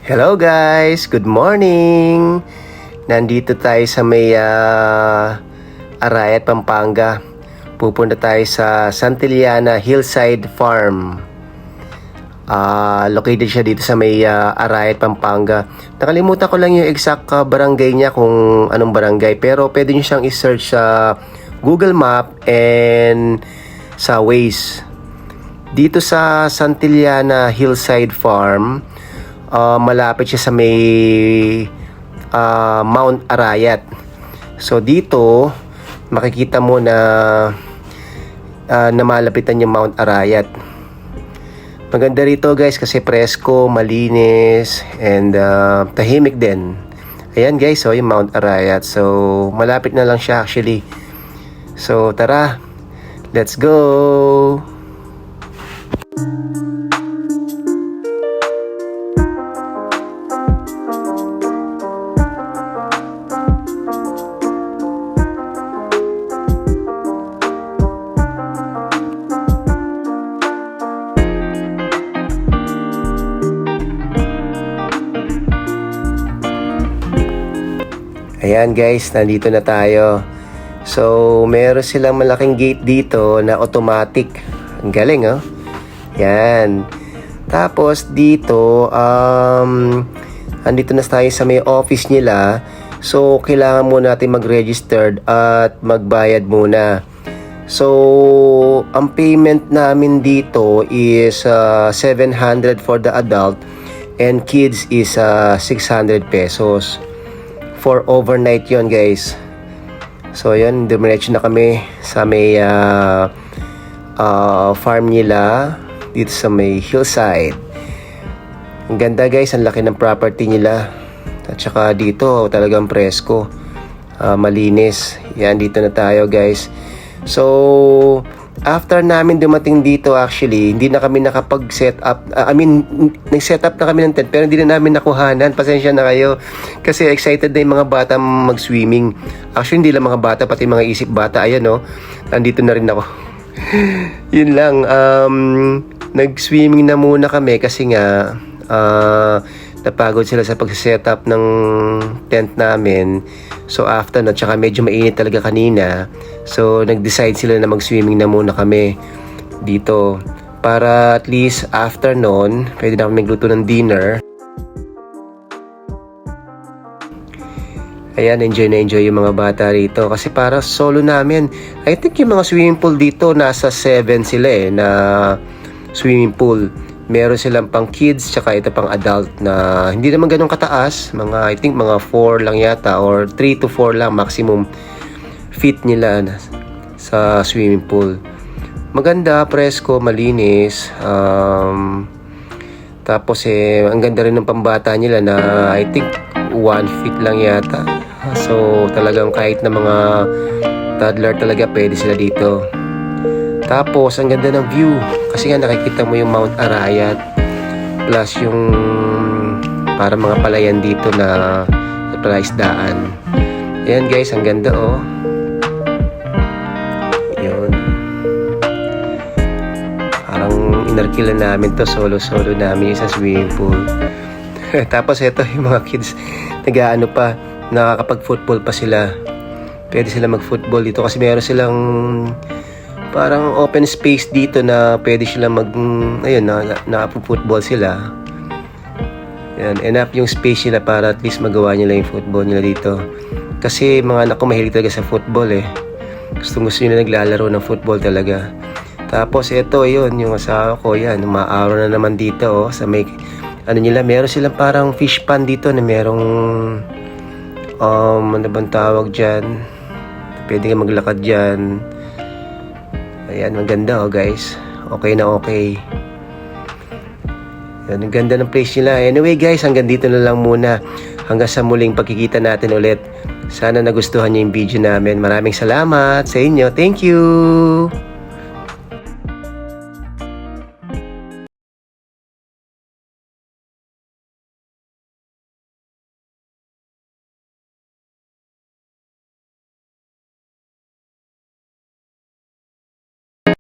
Hello guys, good morning. Nandito tayo sa may Arayat, Pampanga. Pupunta tayo sa Santillana Hillside Farm. Located siya dito sa may Arayat, Pampanga. Nakalimutan ko lang yung exact barangay niya, kung anong barangay, pero pwede niyo siyang i-search sa Google Map and sa Waze. Dito sa Santillana Hillside Farm, malapit siya sa may Mount Arayat. So dito makikita mo na malapitan yung Mount Arayat. Maganda rito guys kasi presko, malinis, and tahimik din. Ayan guys, so yung Mount Arayat. So malapit na lang siya actually. So tara, let's go. Ayan guys, nandito na tayo. So, meron silang malaking gate dito na automatic. Ang galing, oh. Yan. Tapos dito, andito na tayo sa may office nila. So, kailangan muna natin mag-registered at magbayad muna. So, ang payment namin dito is 700 for the adult and kids is 600 pesos. For overnight yon guys. So yun, dumiretso na kami sa may farm nila dito sa may hillside. Ang ganda guys, ang laki ng property nila. At saka dito talagang presko, malinis. Yan, dito na tayo guys. So after namin dumating dito, actually hindi na kami nakapag-set up. Nag-set up na kami ng tent pero hindi na namin nakuhanan. Pasensya na kayo kasi excited na yung mga bata mag-swimming. Actually hindi lang mga bata, pati mga isip bata. Ayan oh, nandito na rin ako. Yun lang, nag-swimming na muna kami kasi nga napagod sila sa pag-set up ng tent namin. So after na, tsaka medyo mainit talaga kanina. So nag-decide sila na mag-swimming na muna kami dito. Para at least after noon, pwede na kami magluto ng dinner. Ayan, enjoy na enjoy yung mga bata rito. Kasi para solo namin. I think yung mga swimming pool dito, nasa 7 sila na swimming pool. Meron silang pang kids, tsaka ito pang adult na hindi naman ganun kataas. I think mga 4 lang yata or 3 to 4 lang maximum feet nila sa swimming pool. Maganda, presko, malinis. Tapos ang ganda rin ng pambata nila na I think 1 feet lang yata. So talagang kahit na mga toddler talaga pwede sila dito. Tapos ang ganda ng view kasi nga nakikita mo yung Mount Arayat plus yung para mga palayan dito na palaisdaan. Ayan guys, ang ganda oh. Yun. Parang inarkilan namin to, solo namin sa swimming pool. Tapos ito yung mga kids nag-aano pa, nakakapag-football pa sila. Pwede sila mag-football dito kasi meron silang parang open space dito na pwede sila nakapag-football sila. Yan, enough yung space nila para at least magawa nila yung football nila dito. Kasi mga anak ko mahilig talaga sa football eh. Gusto nila naglalaro ng football talaga. Tapos ito yun, yung asawa ko yan, umaaraw na naman dito oh, sa may meron silang parang fish pond dito na merong ano bang tawag dyan, pwede ka maglakad dyan. Ayan, maganda oh guys. Okay na okay. Yan, ang ganda ng place nila. Anyway guys, hanggang dito na lang muna. Hanggang sa muling pagkikita natin ulit. Sana nagustuhan niyo yung video namin. Maraming salamat sa inyo. Thank you!